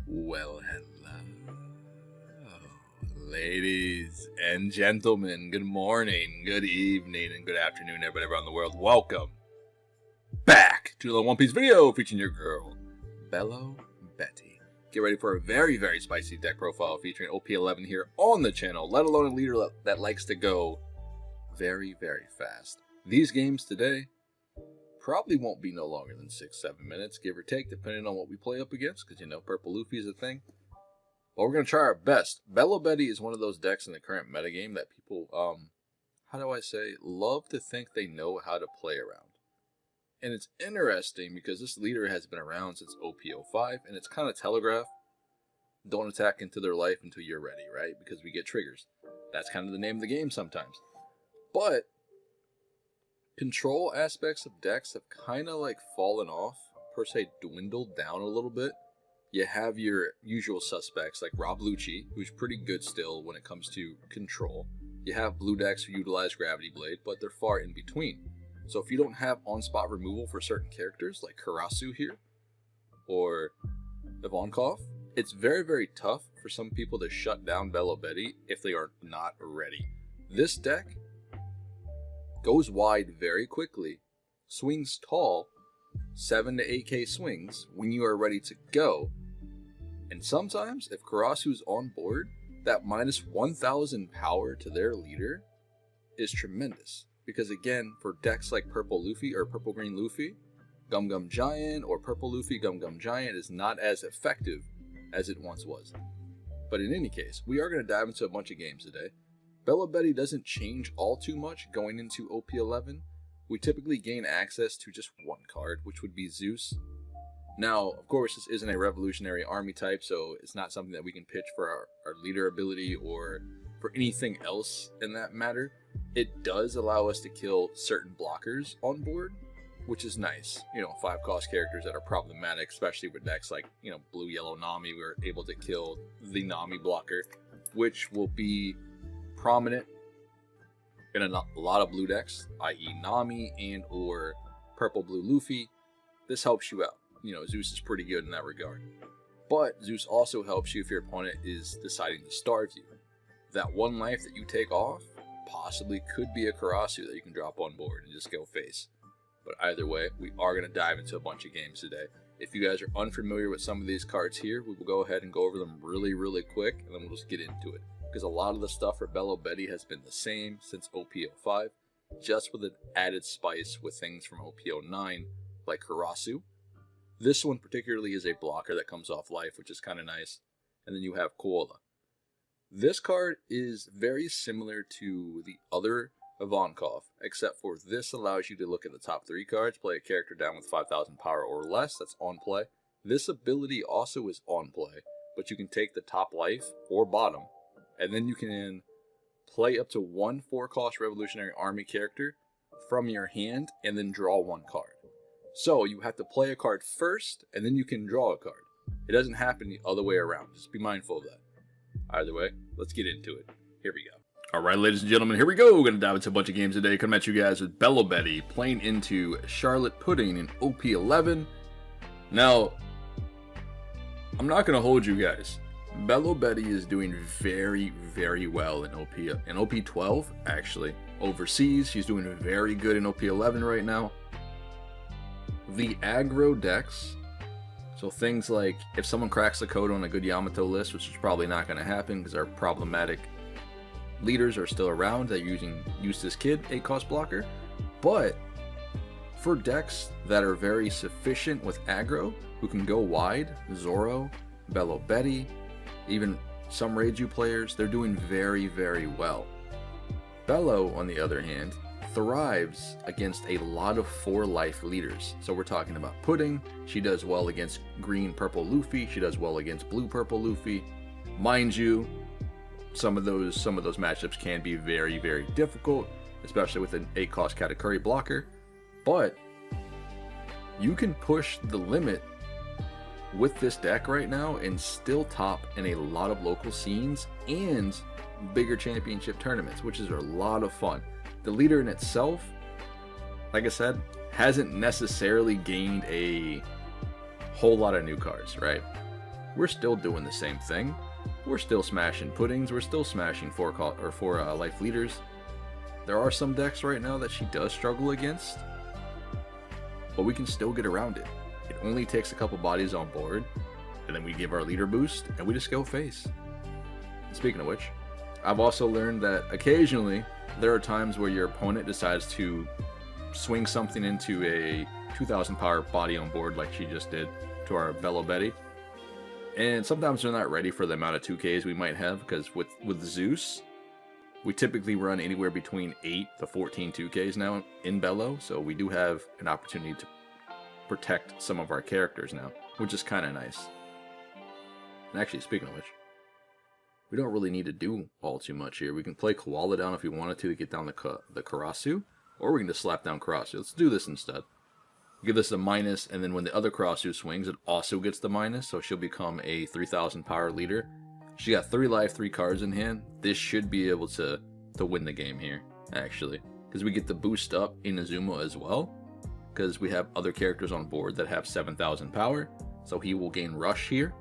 Well, hello, ladies and gentlemen. Good morning, good evening, and good afternoon, everybody around the world. Welcome back to the One Piece video featuring your girl, Bello Betty. Get ready for a very, very spicy deck profile featuring OP11 here on the channel, let alone a leader that likes to go very, very fast. These games today probably won't be no longer than 6-7 minutes, give or take, depending on what we play up against, because you know Purple Luffy is a thing. But we're going to try our best. Bello Betty is one of those decks in the current metagame that people, love to think they know how to play around. And it's interesting because this leader has been around since OP05, and it's kind of telegraphed. Don't attack into their life until you're ready, right? Because we get triggers. That's kind of the name of the game sometimes. But control aspects of decks have kind of like fallen off, per se dwindled down a little bit. You have your usual suspects like Rob Lucci, who's pretty good still when it comes to control. You have blue decks who utilize Gravity Blade, but they're far in between. So if you don't have on-spot removal for certain characters like Karasu here, or Ivankov, it's very, very tough for some people to shut down Bello Betty if they are not ready. This deck goes wide very quickly, swings tall, 7 to 8k swings when you are ready to go. And sometimes, if Karasu's on board, that minus 1000 power to their leader is tremendous. Because again, for decks like Purple Luffy or Purple Green Luffy, Gum Gum Giant, or Purple Luffy Gum Gum Giant is not as effective as it once was. But in any case, we are going to dive into a bunch of games today. Bello Betty doesn't change all too much going into OP11. We typically gain access to just one card, which would be Zeus. Now, of course, this isn't a revolutionary army type, so it's not something that we can pitch for our leader ability or for anything else in that matter. It does allow us to kill certain blockers on board, which is nice. You know, 5-cost characters that are problematic, especially with decks like, you know, Blue Yellow Nami. We're able to kill the Nami blocker, which will be prominent in a lot of blue decks, i.e. Nami and or Purple Blue Luffy. This helps you out. You know, Zeus is pretty good in that regard. But Zeus also helps you if your opponent is deciding to starve you. That one life that you take off possibly could be a Karasu that you can drop on board and just go face. But either way, we are going to dive into a bunch of games today. If you guys are unfamiliar with some of these cards here, we will go ahead and go over them really, really quick, and then we'll just get into it. Because a lot of the stuff for Bello Betty has been the same since OP05, just with an added spice with things from OP09, like Karasu. This one particularly is a blocker that comes off life, which is kind of nice. And then you have Koala. This card is very similar to the other Ivankov, except for this allows you to look at the top 3 cards, play a character down with 5000 power or less, that's on play. This ability also is on play, but you can take the top life or bottom, and then you can play up to 1 4-cost Revolutionary Army character from your hand and then draw 1 card. So you have to play a card first, and then you can draw a card. It doesn't happen the other way around. Just be mindful of that. Either way, let's get into it. Here we go. Alright, ladies and gentlemen, here we go. We're going to dive into a bunch of games today. Coming at you guys with Bello Betty playing into Charlotte Pudding in OP11. Now, I'm not going to hold you guys. Bello Betty is doing very, very well in OP12, actually. Overseas, she's doing very good in OP11 right now. The aggro decks, so things like if someone cracks the code on a good Yamato list, which is probably not going to happen because our problematic leaders are still around, they're using Eustace Kid, 8-cost blocker. But for decks that are very sufficient with aggro, who can go wide, Zoro, Bello Betty, even some Reiju players, they're doing very, very well. Bello, on the other hand, thrives against a lot of 4-life leaders. So we're talking about Pudding, she does well against Green Purple Luffy, she does well against Blue Purple Luffy. Mind you, some of those matchups can be very, very difficult, especially with an 8-cost Katakuri blocker. But you can push the limit with this deck right now and still top in a lot of local scenes and bigger championship tournaments, which is a lot of fun. The leader in itself, like I said, hasn't necessarily gained a whole lot of new cards, right? we're still doing the same thing. We're still smashing puddings, we're still smashing 4 life leaders. There are some decks right now that she does struggle against, but we can still get around it. It only takes a couple bodies on board, and then we give our leader boost, and we just go face. And speaking of which, I've also learned that occasionally there are times where your opponent decides to swing something into a 2000 power body on board like she just did to our Bello Betty. And sometimes they're not ready for the amount of 2Ks we might have, because with Zeus, we typically run anywhere between 8 to 14 2Ks now in Bello, so we do have an opportunity to protect some of our characters now, which is kind of nice. And actually, speaking of which, we don't really need to do all too much here. We can play Koala down if we wanted to get down the Karasu, or we can just slap down Karasu. Let's do this instead. Give this a minus, and then when the other Karasu swings, it also gets the minus, so she'll become a 3000 power leader. She got 3 life, 3 cards in hand. This should be able to win the game here, actually, because we get the boost up Inazuma as well, because we have other characters on board that have 7000 power, so he will gain rush here.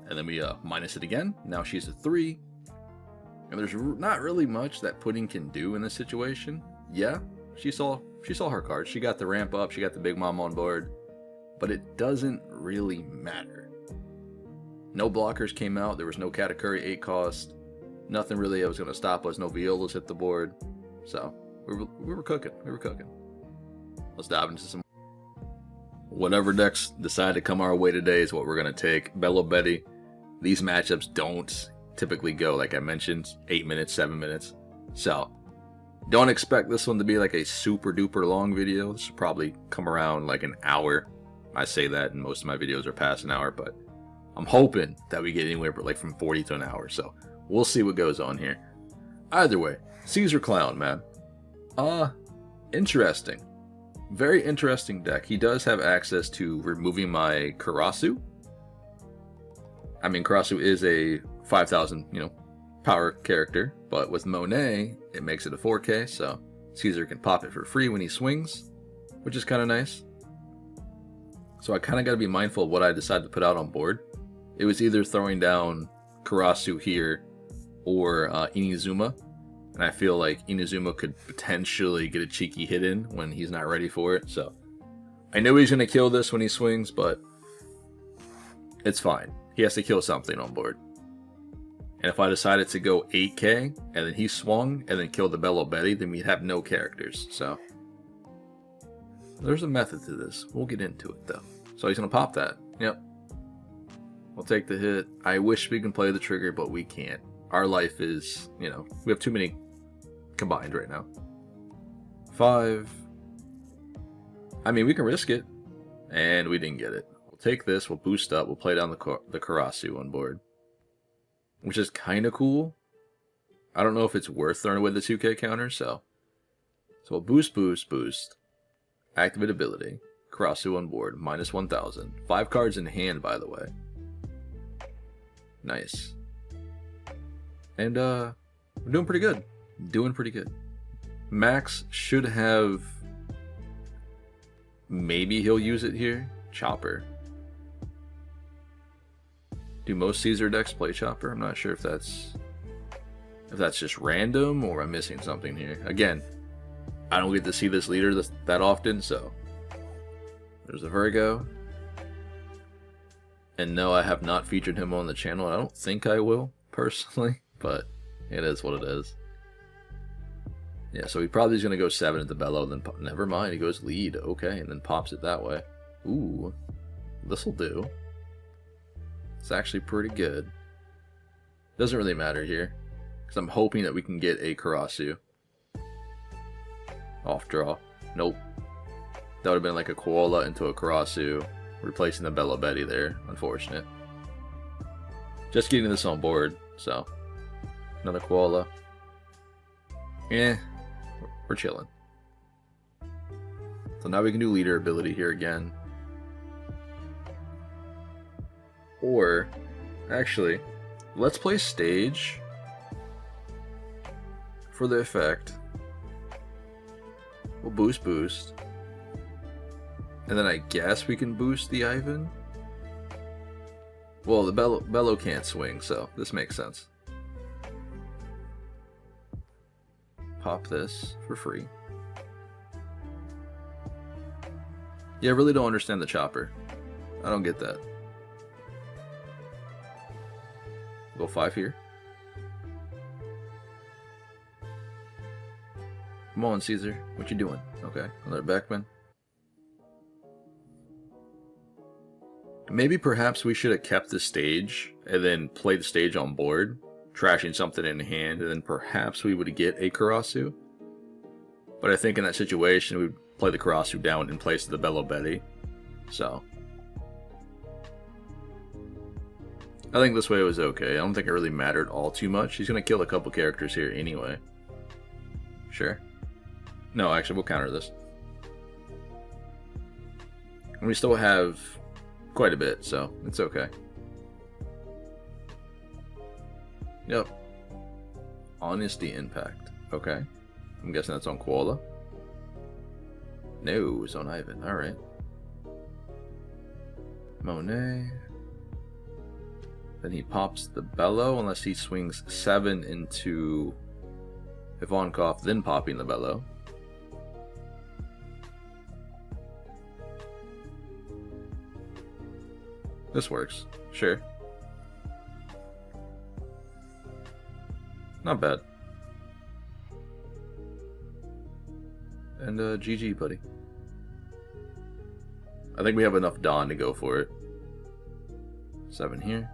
And then we minus it again. Now she's a 3. And there's not really much that Pudding can do in this situation. Yeah, she saw her cards. She got the ramp up. She got the Big Mom on board. But it doesn't really matter. No blockers came out. There was no Katakuri 8 cost. Nothing really that was going to stop us. No Violas hit the board. So, we were cooking. We were cooking. Let's dive into some... Whatever decks decide to come our way today is what we're going to take. Bello Betty. These matchups don't typically go, like I mentioned, 8 minutes, 7 minutes. So, don't expect this one to be like a super duper long video. This will probably come around like an hour. I say that, and most of my videos are past an hour, but I'm hoping that we get anywhere but like from 40 to an hour. So, we'll see what goes on here. Either way, Caesar Clown, man. Interesting. Very interesting deck. He does have access to removing my Karasu. I mean, Karasu is a 5000, power character, but with Monet, it makes it a 4K, so Caesar can pop it for free when he swings, which is kind of nice. So I kind of got to be mindful of what I decide to put out on board. It was either throwing down Karasu here or Inazuma, and I feel like Inazuma could potentially get a cheeky hit in when he's not ready for it, so I know he's going to kill this when he swings, but it's fine. He has to kill something on board. And if I decided to go 8K, and then he swung, and then killed the Bello Betty, then we'd have no characters, so there's a method to this. We'll get into it, though. So he's going to pop that. Yep. We'll take the hit. I wish we can play the trigger, but we can't. Our life is, we have too many combined right now. 5. I mean, we can risk it, and we didn't get it. Take this, we'll boost up, we'll play down the Karasu on board, which is kind of cool. I don't know if it's worth throwing away the 2K counter, so we'll boost, activate ability, Karasu on board, minus 1000. 5 cards in hand, by the way. Nice. And we're doing pretty good. Max should have, maybe he'll use it here. Chopper. Do most Caesar decks play Chopper? I'm not sure if that's just random or I'm missing something here. Again, I don't get to see this leader that often, so there's a Virgo. And no, I have not featured him on the channel. I don't think I will, personally, but it is what it is. Yeah, so he probably is going to go 7 at the Bello, then never mind, he goes lead, okay, and then pops it that way. Ooh, this'll do. It's actually pretty good. Doesn't really matter here, because I'm hoping that we can get a Karasu. Off draw. Nope. That would have been like a Koala into a Karasu, replacing the Bello Betty there. Unfortunate. Just getting this on board, so. Another Koala. Eh, we're chilling. So now we can do leader ability here again. Or, actually, let's play stage for the effect. We'll boost. And then I guess we can boost the Ivan. Well, the Bello can't swing, so this makes sense. Pop this for free. Yeah, I really don't understand the chopper. I don't get that. Go 5 here. Come on, Caesar. What you doing? Okay, another backman. Maybe perhaps we should have kept the stage and then played the stage on board, trashing something in hand, and then perhaps we would get a Karasu. But I think in that situation, we'd play the Karasu down in place of the Bello Betty. So I think this way was okay. I don't think it really mattered all too much. He's going to kill a couple characters here anyway. Sure. No, actually, we'll counter this. And we still have quite a bit, so it's okay. Yep. Honesty Impact. Okay. I'm guessing that's on Koala. No, it's on Ivan. Alright. Monet. Then he pops the Bello, unless he swings 7 into Ivankov, then popping the Bello. This works. Sure. Not bad. And GG, buddy. I think we have enough Dawn to go for it. 7 here.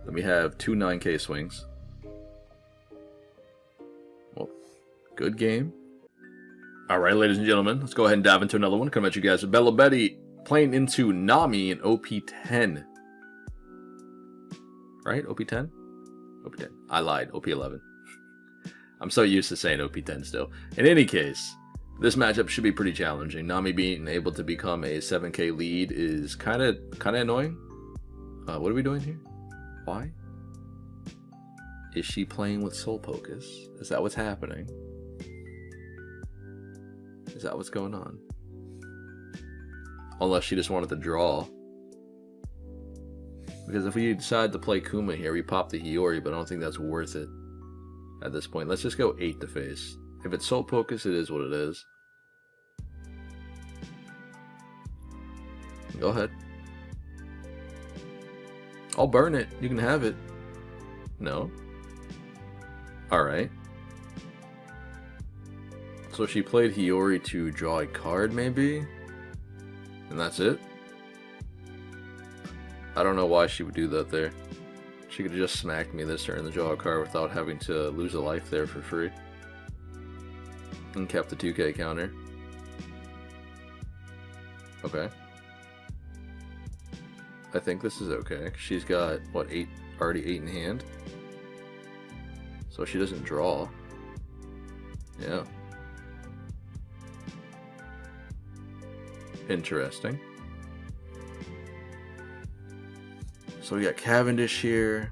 Then we have 2 9K swings. Well, good game. Alright, ladies and gentlemen, let's go ahead and dive into another one. Come at you guys with Bello Betty playing into Nami in OP10. Right? OP10? OP10. I lied. OP11. I'm so used to saying OP10 still. In any case, this matchup should be pretty challenging. Nami being able to become a 7K lead is kind of annoying. What are we doing here? Why? Is she playing with Soul Pocus? Is that what's happening? Is that what's going on? Unless she just wanted to draw. Because if we decide to play Kuma here, we pop the Hiyori, but I don't think that's worth it at this point. Let's just go 8 to face. If it's Soul Pocus, it is what it is. Go ahead. I'll burn it. You can have it. No. Alright. So she played Hiyori to draw a card, maybe? And that's it? I don't know why she would do that there. She could have just smacked me this turn to draw a card without having to lose a life there for free. And kept the 2K counter. Okay. I think this is okay. She's got, what, 8, already 8 in hand? So she doesn't draw. Yeah. Interesting. So we got Cavendish here.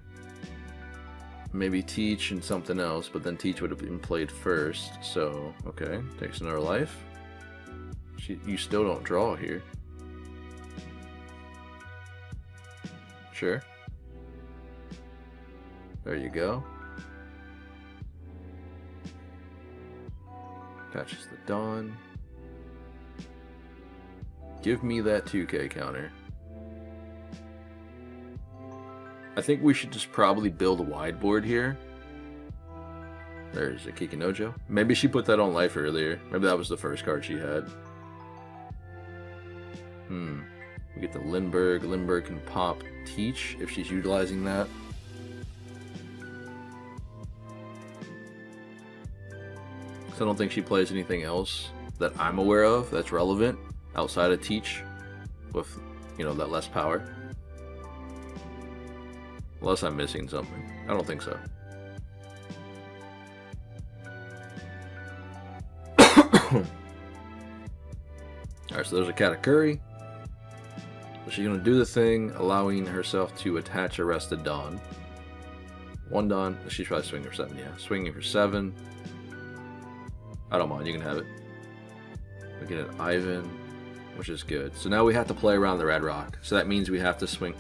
Maybe Teach and something else, but then Teach would have been played first. So, okay. Takes another life. You still don't draw here. Sure. There you go. Catches the Dawn. Give me that 2K counter. I think we should just probably build a wide board here. There's a Kikinojo. Maybe she put that on life earlier. Maybe that was the first card she had. We get the Lindbergh. Lindbergh can pop Teach if she's utilizing that. So I don't think she plays anything else that I'm aware of that's relevant outside of Teach with, you know, that less power. Unless I'm missing something. I don't think so. Alright, so there's a Katakuri. So she's going to do the thing, allowing herself to attach a rested Dawn. 1 Dawn. She's probably swinging for 7, yeah. Swinging for 7. I don't mind, you can have it. We get an Ivan. which is good. So now we have to play around the red rock. So that means we have to swing.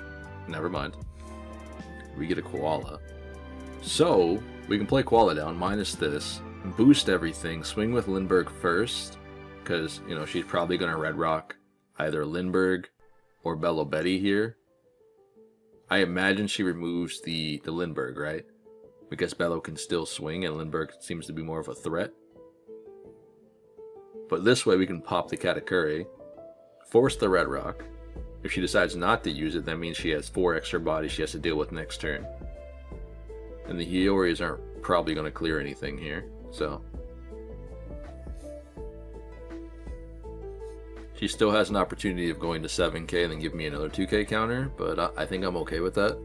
Never mind. We get a koala. So we can play koala down, minus this, boost everything, swing with Lindbergh first, because, you know, she's probably going to red rock either Lindbergh or Bello Betty here. I imagine she removes the Lindbergh, right? Because Bello can still swing and Lindbergh seems to be more of a threat. But this way we can pop the Katakuri, force the red rock. If she decides not to use it, that means she has 4 extra bodies she has to deal with next turn. And the Hioris aren't probably going to clear anything here, so. She still has an opportunity of going to 7k and then give me another 2k counter, but I think I'm okay with that.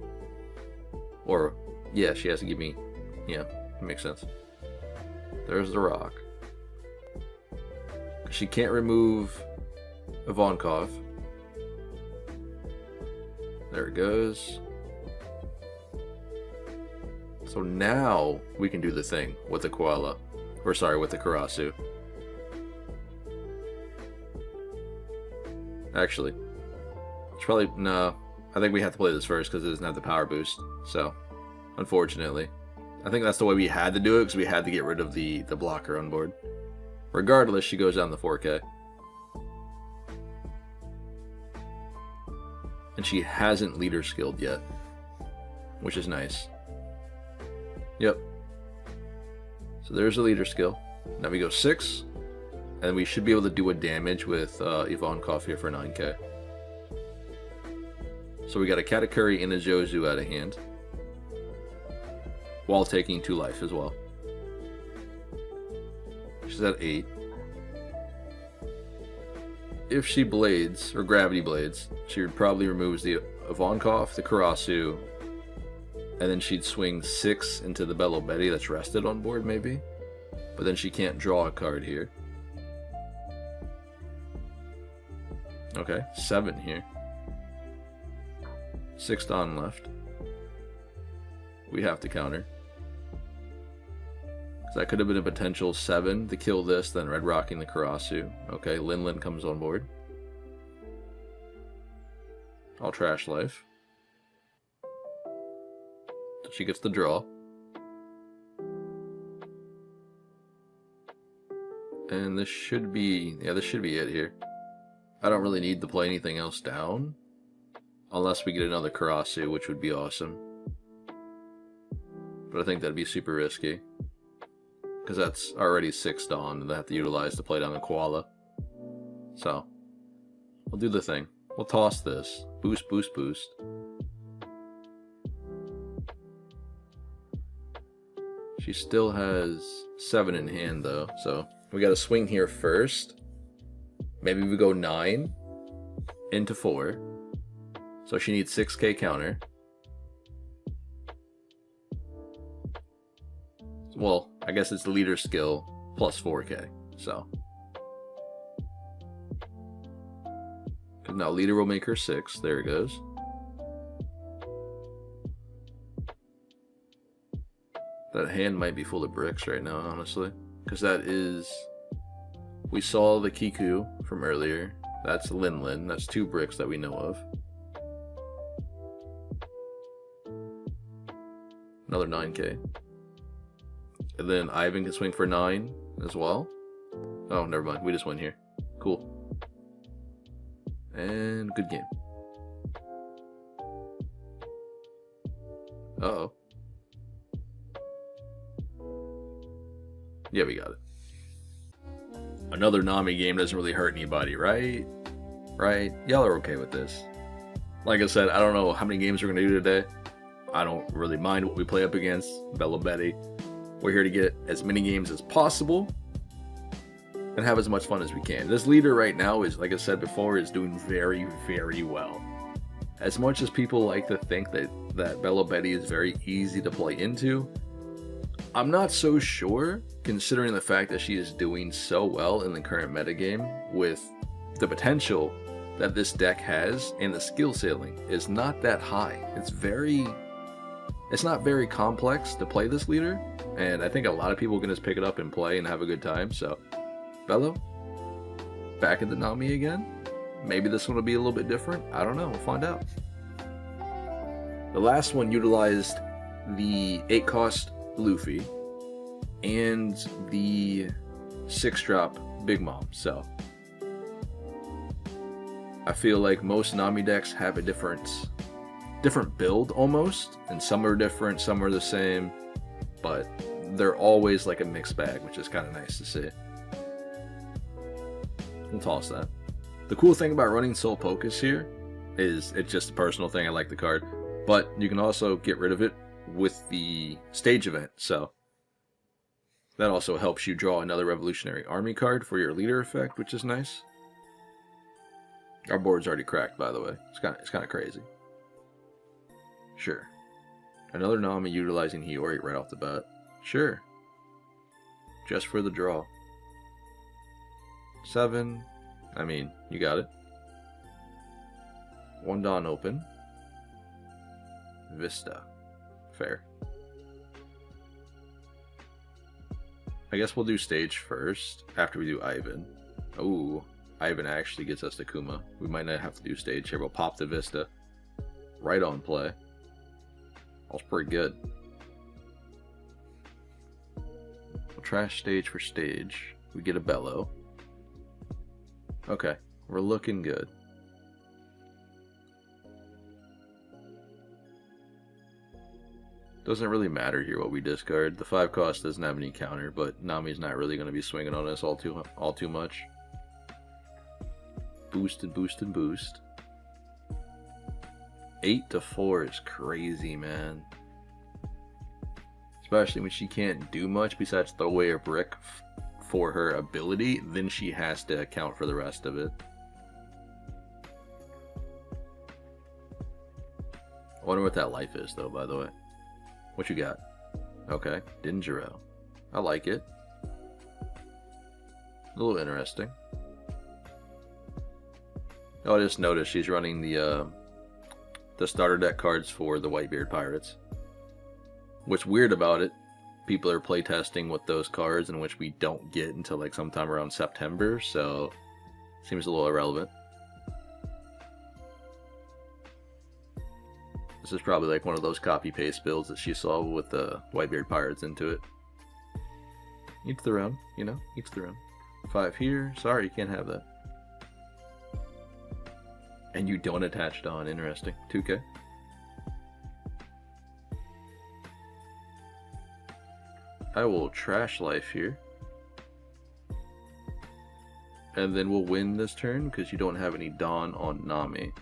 Or, yeah, she has to give me, yeah, it makes sense. There's the rock. She can't remove Ivankov. There it goes. So now we can do the thing with the koala. Or sorry, with the Karasu. Actually, it's probably, no, I think we have to play this first because it doesn't have the power boost. So, unfortunately. I think that's the way we had to do it because we had to get rid of the blocker on board. Regardless, she goes down to 4k. And she hasn't leader skilled yet, which is nice. Yep. So there's a leader skill. Now we go 6, and we should be able to do a damage with Ivankov here for 9k. So we got a Katakuri and a Jozu out of hand, while taking 2 life as well. She's at 8. If she blades, or gravity blades, she would probably removes the Ivankov, the Karasu, and then she'd swing 6 into the Bello Betty that's rested on board maybe. But then she can't draw a card here. Okay, 7 here. 6 Don left. We have to counter. That could have been a potential 7 to kill this, then red rocking the Karasu. Okay, Lin comes on board. I'll trash life. She gets the draw. And this should be, yeah, this should be it here. I don't really need to play anything else down. Unless we get another Karasu, which would be awesome. But I think that'd be super risky. Because that's already 6 Dawn that I have to utilize to play down the koala. So, we'll do the thing. We'll toss this. Boost, boost, boost. She still has 7 in hand though, so we gotta swing here first. Maybe we go 9 into 4. So she needs 6k counter. Well, I guess it's the leader skill plus 4k, so. Now leader will make her 6, there it goes. That hand might be full of bricks right now, honestly. Because that is, we saw the Kiku from earlier. That's Lin, that's 2 bricks that we know of. Another 9k. And then Ivan can swing for 9 as well. Oh, never mind. We just win here. Cool. And good game. Uh-oh. Yeah, we got it. Another Nami game doesn't really hurt anybody, right? Right? Y'all are okay with this. Like I said, I don't know how many games we're going to do today. I don't really mind what we play up against. Bello Betty. We're here to get as many games as possible and have as much fun as we can. This leader right now is, like I said before, is doing very, very well. As much as people like to think that Bello Betty is very easy to play into, I'm not so sure, considering the fact that she is doing so well in the current metagame with the potential that this deck has, and the skill ceiling is not that high. It's not very complex to play this leader, and I think a lot of people can just pick it up and play and have a good time. So, Bello, back at the Nami again. Maybe this one will be a little bit different. I don't know. We'll find out. The last one utilized the 8-cost Luffy and the 6-drop Big Mom. So I feel like most Nami decks have a different build almost, and some are different, some are the same, but they're always like a mixed bag, which is kind of nice to see. We'll toss that. The cool thing about running Soul Pocus here is it's just a personal thing. I like the card, but you can also get rid of it with the stage event, so that also helps you draw another Revolutionary Army card for your leader effect, which is nice. Our board's already cracked, by the way. It's kind of crazy. Sure. Another Nami utilizing Hiyori right off the bat. Sure. Just for the draw. 7. I mean, you got it. 1 Dawn open. Vista. Fair. I guess we'll do stage first, after we do Ivan. Ooh, Ivan actually gets us to Kuma. We might not have to do stage here. We'll pop the Vista. Right on play. That was pretty good. We'll trash stage for stage. We get a Bello. Okay, we're looking good. Doesn't really matter here what we discard. The 5-cost doesn't have any counter, but Nami's not really going to be swinging on us all too much. Boost and boost and boost. 8 to 4 is crazy, man. Especially when she can't do much besides throw away a brick for her ability, then she has to account for the rest of it. I wonder what that life is, though, by the way. What you got? Okay, Dinjiro. I like it. A little interesting. Oh, I just noticed she's running the starter deck cards for the Whitebeard Pirates. What's weird about it, people are playtesting with those cards, in which we don't get until like sometime around September, so seems a little irrelevant. This is probably like one of those copy-paste builds that she saw with the Whitebeard Pirates into it. Each their own, you know? Each their own. 5 here. Sorry, you can't have that. And you don't attach Dawn. Interesting. 2K. I will trash life here. And then we'll win this turn because you don't have any Dawn on Nami.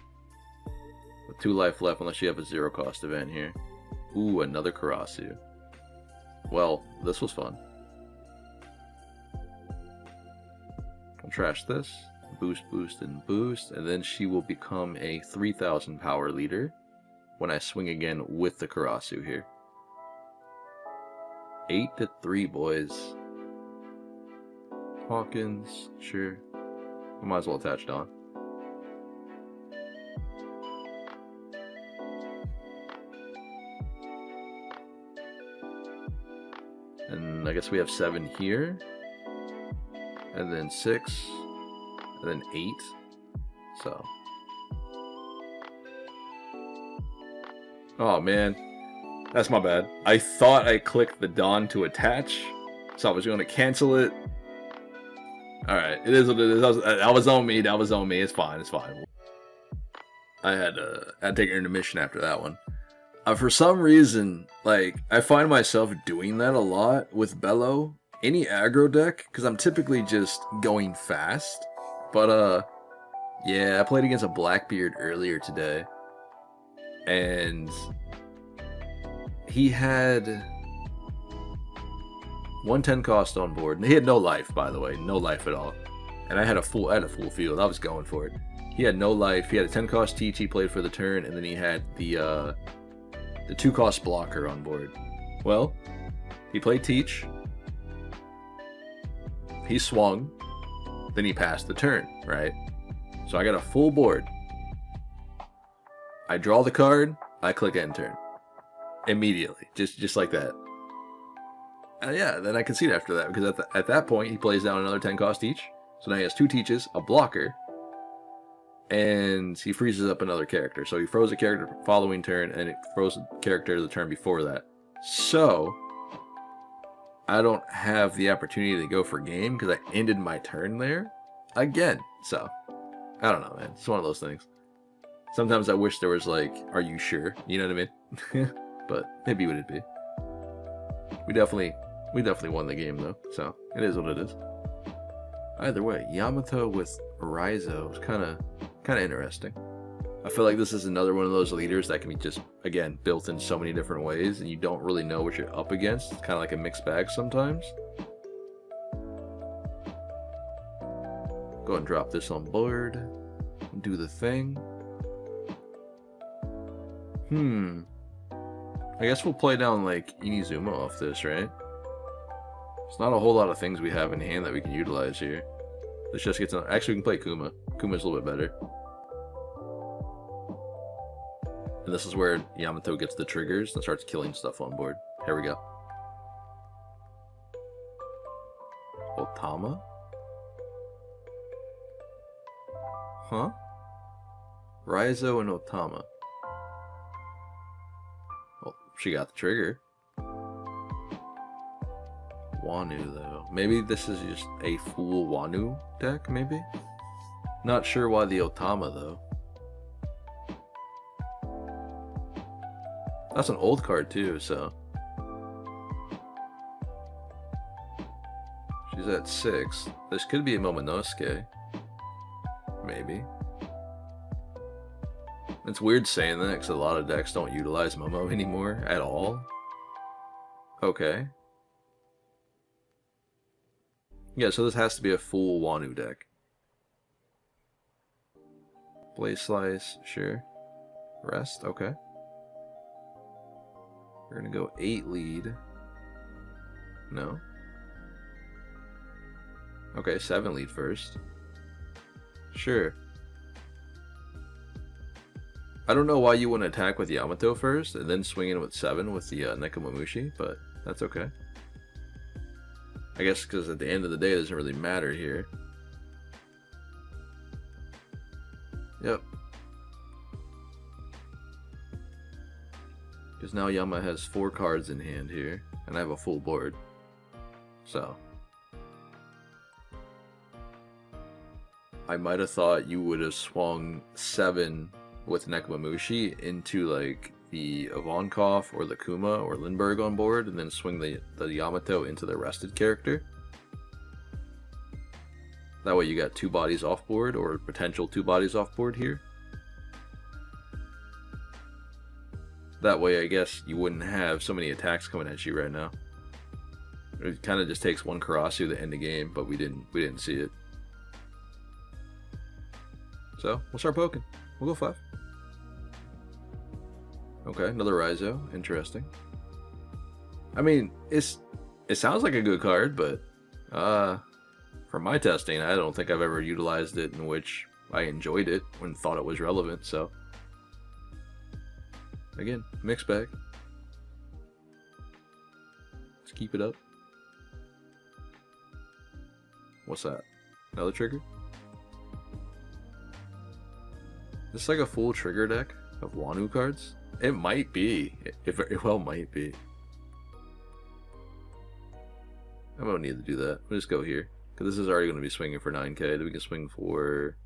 With 2 life left unless you have a 0-cost event here. Ooh, another Karasu. Well, this was fun. I'll trash this. Boost, boost, and boost. And then she will become a 3,000 power leader when I swing again with the Karasu here. 8 to 3, boys. Hawkins, sure. I might as well attach Dawn. And I guess we have 7 here. And then 6. And then 8. So. Oh man. That's my bad. I thought I clicked the Dawn to attach. So I was going to cancel it. Alright, it is what it is. That was on me. That was on me. It's fine. It's fine. I had to take an intermission after that one. For some reason, like, I find myself doing that a lot with Bello. Any aggro deck, because I'm typically just going fast. But, yeah, I played against a Blackbeard earlier today. And he had 110 cost on board. And he had no life, by the way. No life at all. And I had a full field. I was going for it. He had no life. He had a 10 cost teach he played for the turn. And then he had the 2-cost blocker on board. Well, he played teach. He swung. Then he passed the turn, right? So I got a full board. I draw the card. I click end turn. Immediately. Just like that. And yeah, then I concede after that. Because at that point, he plays down another 10 cost each. So now he has 2 teaches, a blocker. and he freezes up another character. So he froze a character following turn, and it froze a character the turn before that. So I don't have the opportunity to go for game because I ended my turn there again. So I don't know, man. It's one of those things. Sometimes I wish there was like, are you sure? You know what I mean? But maybe would it be? We definitely won the game though, so it is what it is. Either way, Yamato with Raizo is kind of interesting. I feel like this is another one of those leaders that can be just, again, built in so many different ways, and you don't really know what you're up against. It's kind of like a mixed bag sometimes. Go ahead and drop this on board. Do the thing. I guess we'll play down like Inizuma off this, right? There's not a whole lot of things we have in hand that we can utilize here. Let's just get to... Actually, we can play Kuma. Kuma's a little bit better. And this is where Yamato gets the triggers and starts killing stuff on board. Here we go. Otama? Huh? Raizo and Otama. Well, she got the trigger. Wanu, though. Maybe this is just a full Wanu deck, maybe? Not sure why the Otama, though. That's an old card, too, so... She's at 6. This could be a Momonosuke. Maybe. It's weird saying that, because a lot of decks don't utilize Momo anymore, at all. Okay. Yeah, so this has to be a full Wanu deck. Blaze Slice, sure. Rest, okay. We're gonna go 8 lead. No. Okay, 7 lead first. Sure. I don't know why you wouldn't attack with Yamato first, and then swing in with 7 with the Nekomamushi, but that's okay. I guess because at the end of the day, it doesn't really matter here. Yep. Because now Yama has 4 cards in hand here, and I have a full board. So. I might have thought you would have swung 7 with Nekomamushi into like the Ivankov or the Kuma or Lindbergh on board, and then swing the Yamato into the rested character. That way you got 2 bodies off board, or potential 2 bodies off board here. That way I guess you wouldn't have so many attacks coming at you right now. It kind of just takes 1 Karasu to end the game, but we didn't see it. So we'll start poking. We'll go 5. Okay, another Raizo. Interesting. I mean, it sounds like a good card, but from my testing, I don't think I've ever utilized it in which I enjoyed it and thought it was relevant, so. Again, mixed bag. Let's keep it up. What's that? Another trigger? This is like a full trigger deck of Wanu cards? It might be. It very well might be. I don't need to do that. We'll just go here. Because this is already going to be swinging for 9k. Then we can swing for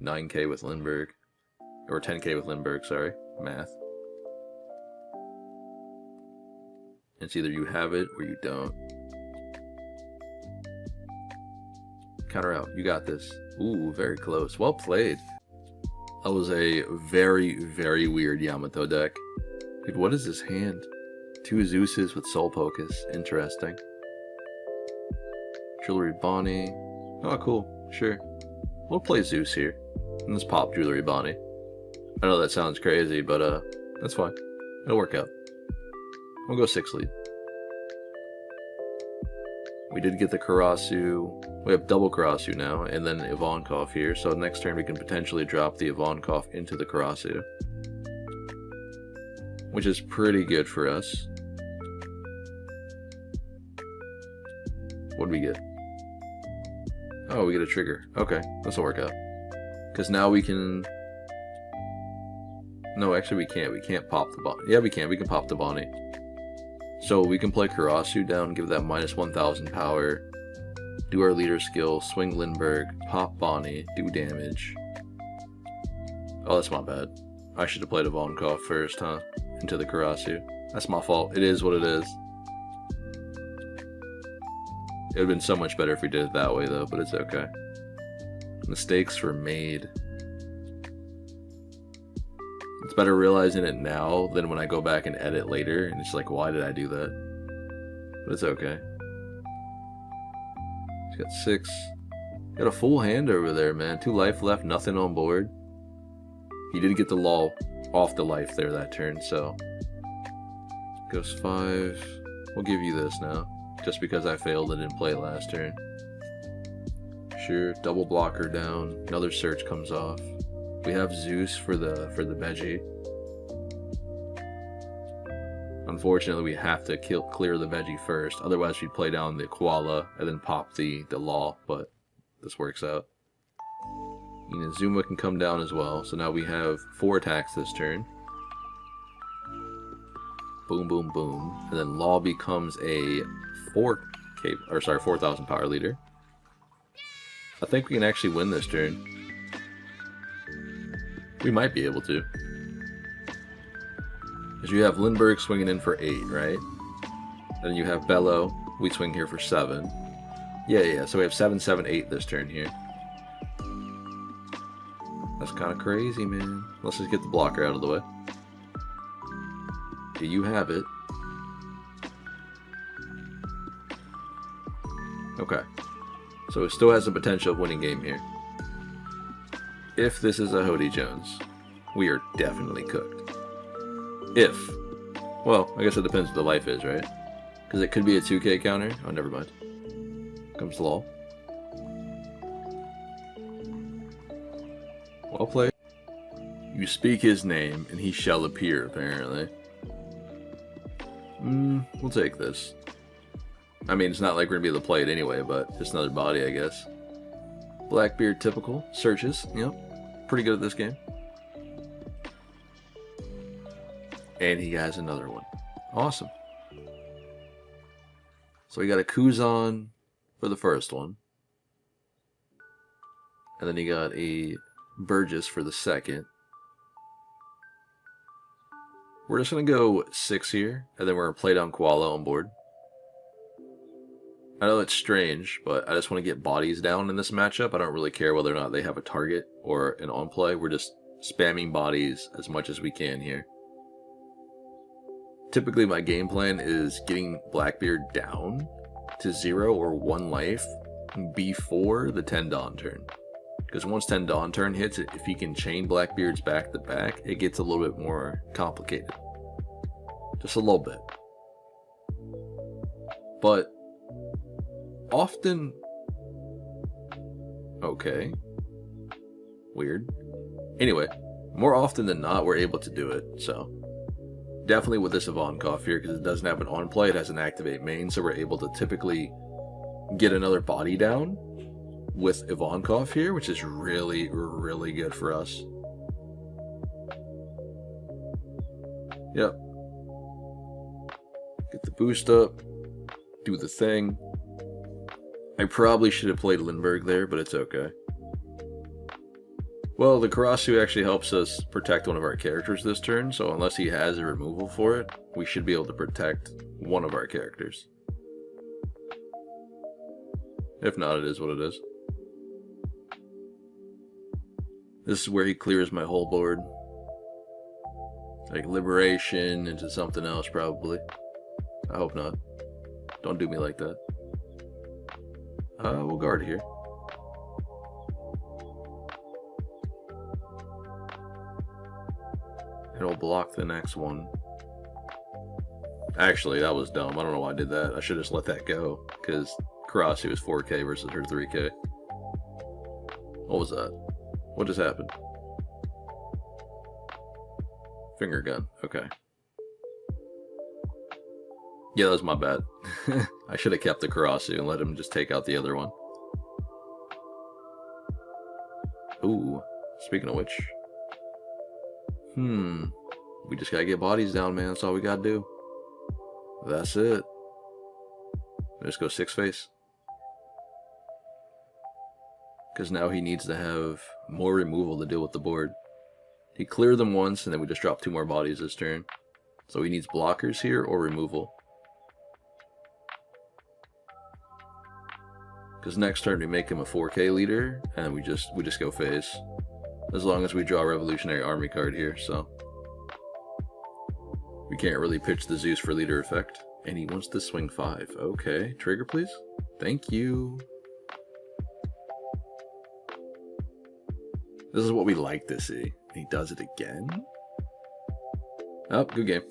9k with Lindbergh. Or 10k with Lindbergh, sorry. Math. It's either you have it or you don't. Counter out. You got this. Ooh, very close. Well played. That was a very, very weird Yamato deck. Dude, what is this hand? 2 Zeuses with Soul Pocus. Interesting. Jewelry Bonnie. Oh, cool. Sure. We'll play Zeus here. And let's pop Jewelry Bonnie. I know that sounds crazy, but that's fine. It'll work out. We'll go 6 lead. We did get the Karasu. We have double Karasu now, and then Ivankov here. So next turn we can potentially drop the Ivankov into the Karasu, which is pretty good for us. What do we get? Oh, we get a trigger. Okay, this will work out. Because now we can... No, actually we can't. We can't pop the Bonnie. Yeah, we can. We can pop the Bonnie. So we can play Karasu down, give that minus 1000 power, do our leader skill, swing Lindbergh, pop Bonnie, do damage. Oh, that's my bad. I should have played a Ivankov first, huh? Into the Karasu. That's my fault. It is what it is. It would have been so much better if we did it that way, though, but it's okay. Mistakes were made. It's better realizing it now than when I go back and edit later, and it's like, why did I do that? But it's okay. He's got 6. Got a full hand over there, man. 2 life left, nothing on board. He did get the law off the life there that turn, so... Goes 5. We'll give you this now, just because I failed and didn't play last turn. Sure, double blocker down. Another search comes off. We have Zeus for the veggie. Unfortunately, we have to clear the veggie first. Otherwise, we'd play down the koala and then pop the law. But this works out. Inazuma can come down as well. So now we have 4 attacks this turn. Boom, boom, boom, and then law becomes a 4,000 power leader. I think we can actually win this turn. We might be able to. Because you have Lindbergh swinging in for 8, right? Then you have Bello. We swing here for 7. Yeah, so we have 7, 7, 8 this turn here. That's kind of crazy, man. Let's just get the blocker out of the way. Okay, you have it. Okay. So it still has the potential of winning game here. If this is a Hody Jones, we are definitely cooked. If. Well, I guess it depends what the life is, right? Because it could be a 2k counter. Oh, never mind. Comes law. Well played. You speak his name, and he shall appear, apparently. We'll take this. I mean, it's not like we're going to be able to play it anyway, but just another body, I guess. Blackbeard typical. Searches. Yep. Pretty good at this game. And he has another one. Awesome. So we got a Kuzan for the first one. And then he got a Burgess for the second. We're just going to go 6 here, and then we're going to play down Koala on board. I know it's strange, but I just want to get bodies down in this matchup. I don't really care whether or not they have a target or an on-play. We're just spamming bodies as much as we can here. Typically, my game plan is getting Blackbeard down to 0 or 1 life before the 10 Dawn turn. Because once 10 Dawn turn hits, if he can chain Blackbeards back to back, it gets a little bit more complicated. Just a little bit. But often... Okay. Weird. Anyway, more often than not, we're able to do it, so... Definitely with this Ivankov here, because it doesn't have an on-play, it has an activate main, so we're able to typically get another body down with Ivankov here, which is really, really good for us. Yep. Get the boost up, do the thing. I probably should have played Lindbergh there, but it's okay. Well, the Karasu actually helps us protect one of our characters this turn, so unless he has a removal for it, we should be able to protect one of our characters. If not, it is what it is. This is where he clears my whole board. Like Liberation into something else, probably. I hope not. Don't do me like that. We'll guard here. It'll block the next one. Actually, that was dumb. I don't know why I did that. I should just let that go, because Karasu was 4k versus her 3k. What was that? What just happened? Finger gun. Okay. Yeah, that was my bad. I should have kept the Karasu and let him just take out the other one. Ooh. Speaking of which, we just gotta get bodies down, man. That's all we gotta do. That's it. Just go 6 face. Because now he needs to have more removal to deal with the board. He cleared them once, and then we just dropped 2 more bodies this turn. So he needs blockers here or removal. Because next turn we make him a 4K leader, and we just go face. As long as we draw a Revolutionary Army card here, so we can't really pitch the Zeus for leader effect. And he wants to swing 5. Okay, trigger please. Thank you. This is what we like to see. He does it again. Oh, good game.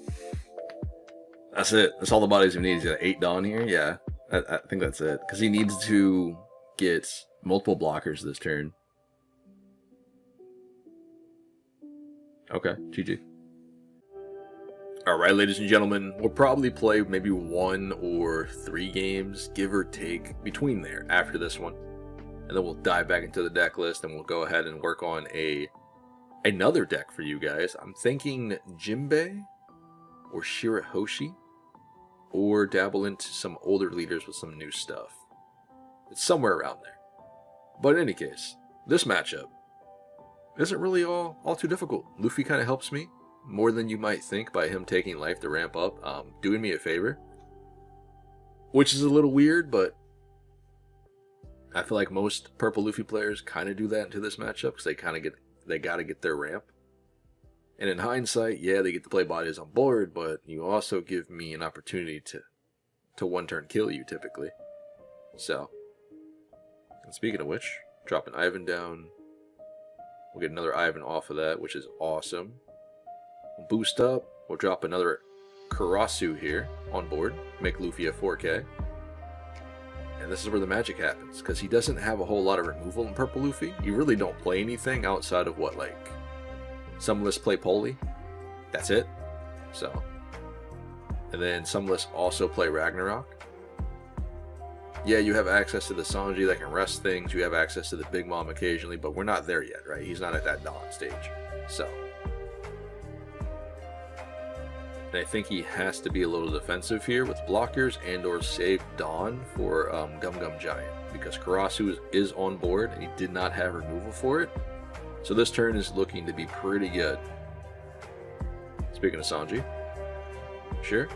That's it. That's all the bodies we need. He's got 8 Dawn here. Yeah, I think that's it. Because he needs to get multiple blockers this turn. Okay, GG. Alright, ladies and gentlemen, we'll probably play maybe 1 or 3 games, give or take, between there after this one. And then we'll dive back into the deck list and we'll go ahead and work on another deck for you guys. I'm thinking Jinbei or Shirahoshi, or dabble into some older leaders with some new stuff. It's somewhere around there. But in any case, this matchup isn't really all too difficult. Luffy kind of helps me more than you might think by him taking life to ramp up, doing me a favor. Which is a little weird, but I feel like most purple Luffy players kind of do that into this matchup because they got to get their ramp. And in hindsight, yeah, they get to play bodies on board, but you also give me an opportunity to one turn kill you typically. So, and speaking of which, drop an Ivan down. We'll get another Ivan off of that, which is awesome. We'll boost up. We'll drop another Karasu here on board. Make Luffy a 4K. And this is where the magic happens, because he doesn't have a whole lot of removal in Purple Luffy. You really don't play anything outside of what, like, some lists play Poli. That's it. So, and then some lists also play Ragnarok. Yeah, you have access to the Sanji that can rest things. You have access to the Big Mom occasionally, but we're not there yet, right? He's not at that Dawn stage. So, and I think he has to be a little defensive here with blockers and or save Dawn for Gum Gum Giant, because Karasu is on board and he did not have removal for it. So this turn is looking to be pretty good. Speaking of Sanji. Sure.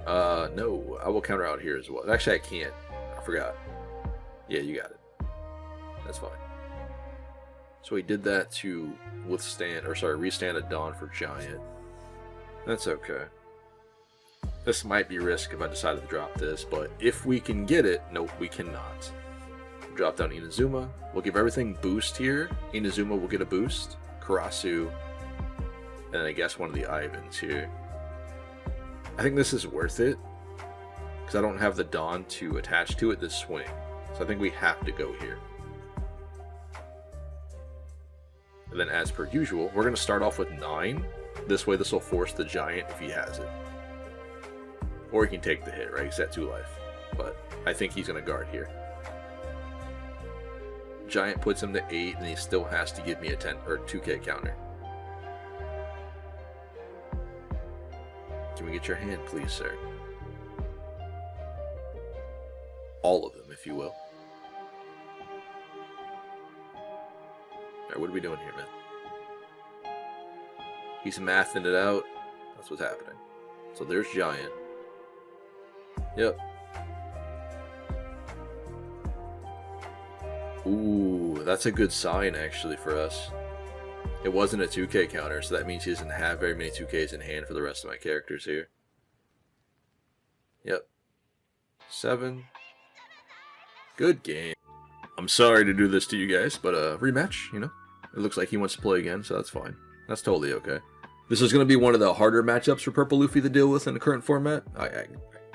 No, I will counter out here as well. Actually, I can't. I forgot. Yeah, you got it. That's fine. So he did that to restand a Dawn for Giant. That's okay. This might be risk if I decided to drop this, but if we can get it, nope, we cannot. Drop down Inazuma. We'll give everything boost here. Inazuma will get a boost. Karasu. And I guess one of the Ivans here. I think this is worth it, because I don't have the Dawn to attach to it this swing. So I think we have to go here. And then as per usual, we're going to start off with 9. This way this will force the Giant if he has it. Or he can take the hit, right? He's at 2 life. But I think he's going to guard here. Giant puts him to 8, and he still has to give me a 10 or 2K counter. Can we get your hand, please, sir? All of them, if you will. Alright, what are we doing here, man? He's mathing it out. That's what's happening. So there's Giant. Yep. Ooh, that's a good sign, actually, for us. It wasn't a 2K counter, so that means he doesn't have very many 2Ks in hand for the rest of my characters here. Yep. 7. Good game. I'm sorry to do this to you guys, but rematch, you know? It looks like he wants to play again, so that's fine. That's totally okay. This is going to be one of the harder matchups for Purple Luffy to deal with in the current format. I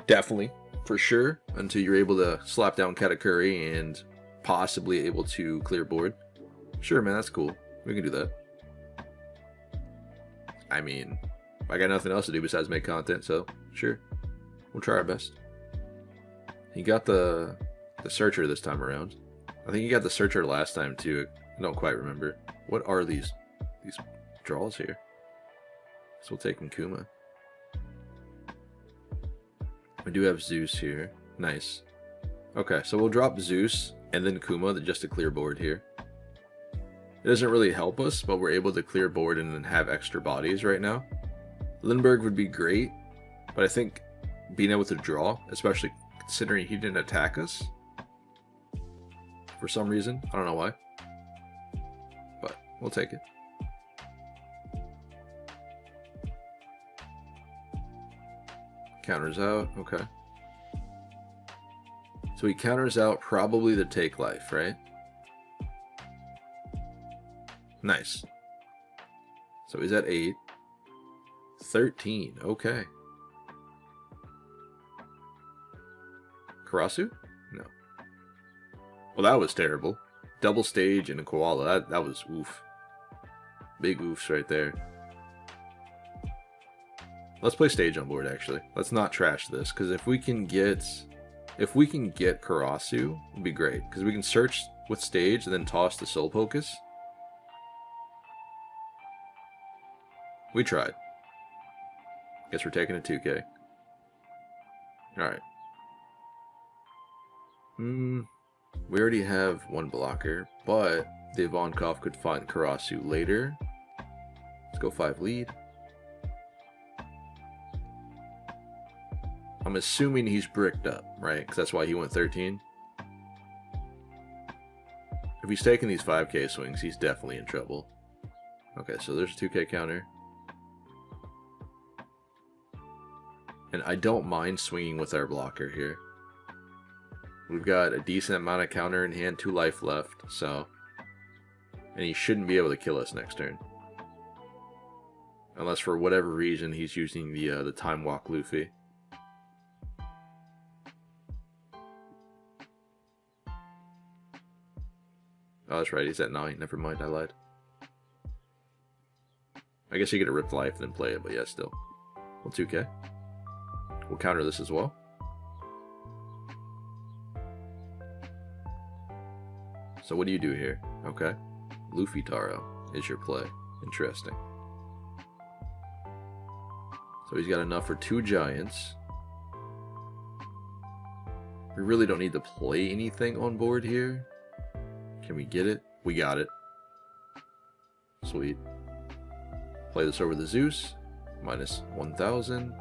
definitely, for sure, until you're able to slap down Katakuri and possibly able to clear board. Sure, man, that's cool. We can do that. I mean, I got nothing else to do besides make content, so sure. We'll try our best. He got the Searcher this time around. I think he got the Searcher last time, too. I don't quite remember. What are these draws here? So we'll take Kuma. We do have Zeus here. Nice. Okay, so we'll drop Zeus and then Kuma just to clear board here. It doesn't really help us, but we're able to clear board and then have extra bodies right now. Lindbergh would be great, but I think being able to draw, especially considering he didn't attack us for some reason. I don't know why, but we'll take it. Counters out, okay. So he counters out probably the take life, right? Nice. So he's at 8. 13, okay. Karasu? No. Well, that was terrible. Double stage and a koala. That was oof. Big oofs right there. Let's play stage on board, actually. Let's not trash this, because if we can get Karasu, it'd be great. Because we can search with stage and then toss the Soul Pocus. We tried. Guess we're taking a 2K. Alright. We already have one blocker, but the Ivankov could find Karasu later. Let's go 5 lead. I'm assuming he's bricked up, right? Because that's why he went 13. If he's taking these 5K swings, he's definitely in trouble. Okay, so there's a 2K counter. And I don't mind swinging with our blocker here. We've got a decent amount of counter in hand, 2 life left, so... And he shouldn't be able to kill us next turn. Unless for whatever reason he's using the Time Walk Luffy. Oh, that's right, he's at 9. Never mind, I lied. I guess you get a Ripped Life and then play it, but yeah, still. Well, 2K. We'll counter this as well. So what do you do here? Okay. Luffy Taro is your play. Interesting. So he's got enough for 2 giants. We really don't need to play anything on board here. Can we get it? We got it. Sweet. Play this over the Zeus. Minus 1,000.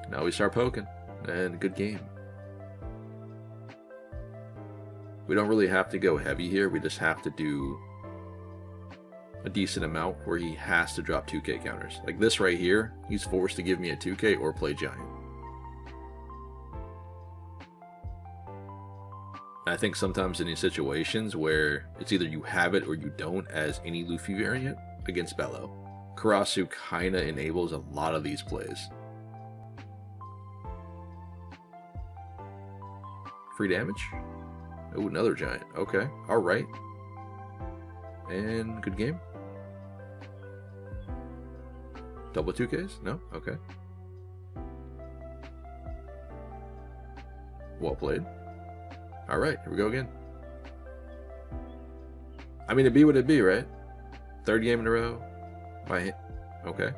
Now we start poking, and good game. We don't really have to go heavy here, we just have to do a decent amount where he has to drop 2K counters. Like this right here, he's forced to give me a 2K or play giant. And I think sometimes in these situations where it's either you have it or you don't as any Luffy variant against Bello, Karasu kinda enables a lot of these plays. Free damage? Oh, another giant. Okay, alright. And good game? Double 2Ks? No? Okay. Well played. Alright, here we go again. I mean, it'd be what it'd be, right? 3rd game in a row. Okay.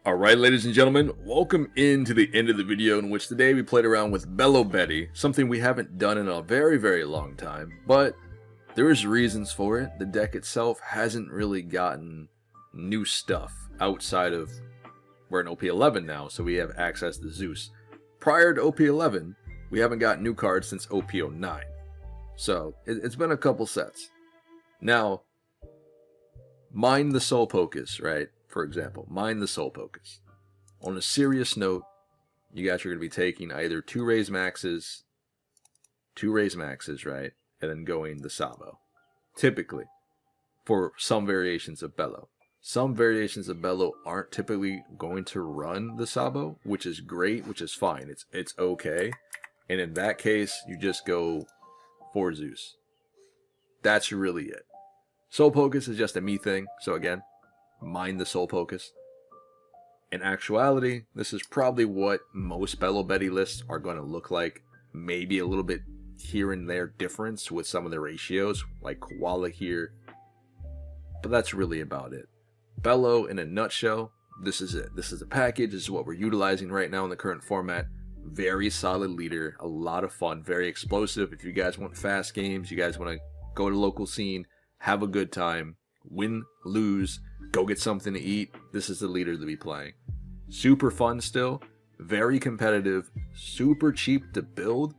Alright, ladies and gentlemen, welcome into the end of the video in which today we played around with Bello Betty, something we haven't done in a very, very long time, but there is reasons for it. The deck itself hasn't really gotten new stuff outside of, we're in OP11 now, so we have access to Zeus. Prior to OP11, we haven't got new cards since OP09, so it's been a couple sets. Now, mind the Soul Pocus, right? For example, mind the Soul Pocus. On a serious note, you guys are going to be taking either 2 Raise Maxes, right? And then going the Sabo. Typically, for some variations of Bello. Some variations of Bello aren't typically going to run the Sabo, which is great, which is fine. It's okay. And in that case, you just go for Zeus. That's really it. Soul Pocus is just a me thing, so again, mind the Soul Pocus. In actuality, this is probably what most Bello Betty lists are going to look like. Maybe a little bit here and there difference with some of the ratios, like koala here. But that's really about it. Bello, in a nutshell, this is it. This is a package. This is what we're utilizing right now in the current format. Very solid leader, a lot of fun, very explosive. If you guys want fast games, you guys want to go to local scene, have a good time, win, lose, go get something to eat, this is the leader to be playing. Super fun still, very competitive, super cheap to build.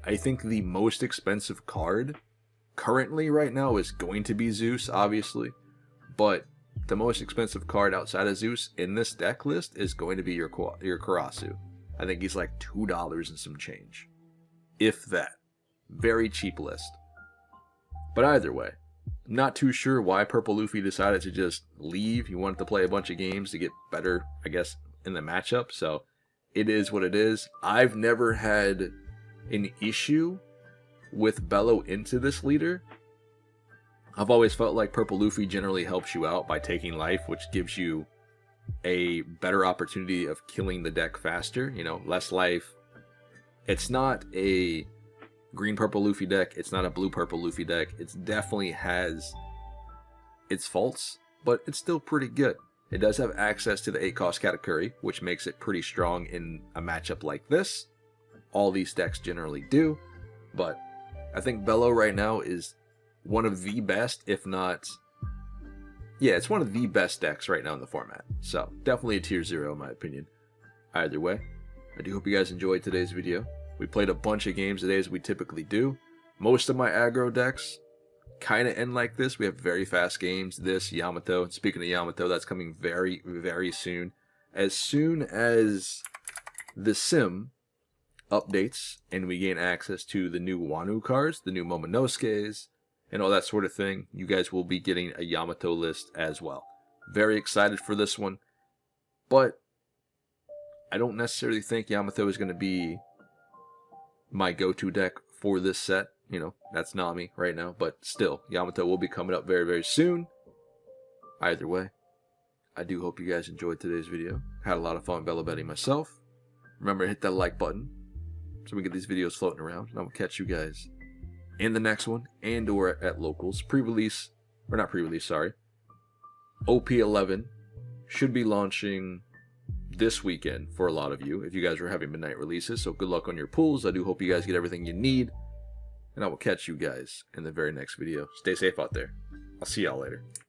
I think the most expensive card currently right now is going to be Zeus, obviously, but the most expensive card outside of Zeus in this deck list is going to be your Karasu. I think he's like $2 and some change, if that. Very cheap list. But either way, not too sure why Purple Luffy decided to just leave. He wanted to play a bunch of games to get better, I guess, in the matchup. So it is what it is. I've never had an issue with Bello into this leader. I've always felt like Purple Luffy generally helps you out by taking life, which gives you a better opportunity of killing the deck faster, you know, less life. It's not a green purple Luffy deck, it's not a blue purple Luffy deck. It definitely has its faults, but it's still pretty good. It does have access to the 8 cost Katakuri, which makes it pretty strong in a matchup like this. All these decks generally do, but I think Bello right now is one of the best, if not, yeah, it's one of the best decks right now in the format. So, definitely a tier 0 in my opinion. Either way, I do hope you guys enjoyed today's video. We played a bunch of games today as we typically do. Most of my aggro decks kind of end like this. We have very fast games. This, Yamato. And speaking of Yamato, that's coming very, very soon. As soon as the sim updates and we gain access to the new Wano cards, the new Momonosuke's, and all that sort of thing, you guys will be getting a Yamato list as well. Very excited for this one, but I don't necessarily think Yamato is going to be my go-to deck for this set. You know, that's Nami right now, but still, Yamato will be coming up very, very soon. Either way, I do hope you guys enjoyed today's video. Had a lot of fun Bello Betty myself. Remember to hit that like button so we get these videos floating around, and I will catch you guys in the next one, and or at locals. Pre-release, or not pre-release, sorry. OP11 should be launching this weekend for a lot of you, if you guys are having midnight releases. So good luck on your pulls. I do hope you guys get everything you need, and I will catch you guys in the very next video. Stay safe out there. I'll see y'all later.